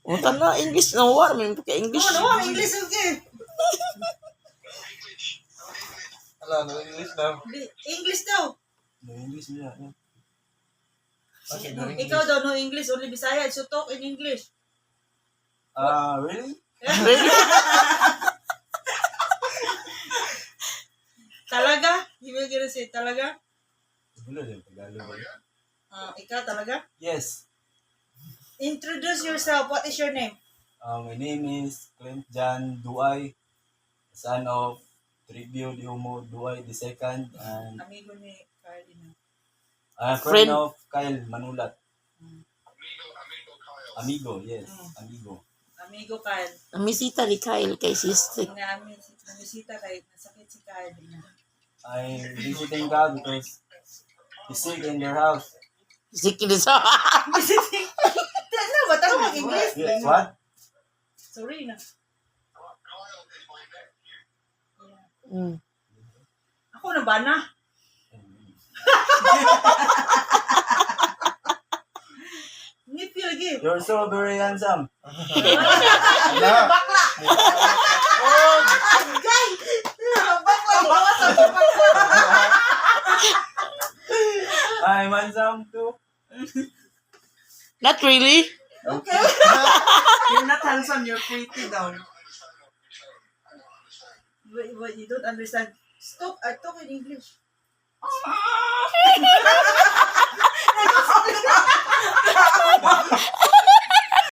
Unta na English na war man ka English. Ano, English okay. Ala, no English daw. English daw. No English niya. Ikaw daw no English, only Bisaya, so talk in English. Really? Really? Talaga? You will gonna say talaga? Wala din Tagalog. Ikaw talaga? Yes. Introduce yourself. What is your name? My name is Clint Jan Duay, son of Tribio Diomo Duay II, and Amigo ni Carl Ina. friend of Kyle Manulat. Amigo, yes. Amigo. Amigo Carl. Amisita ni Kyle kay sister. Namisita kay nasakit si Carl Ina. I'm visiting God because he's sick in their house. Sige na sa. Ano ba? Tanong mag-English? Yes, what? Sorry na. Mm. Ako na ba na? Ngipil lagi. You're so very handsome. Bakla! Gay! Bakla! Bawas ang bakla! I'm handsome too. Not really. Okay. You're not handsome, you're pretty daw. But you don't understand. Stop, I talk in English.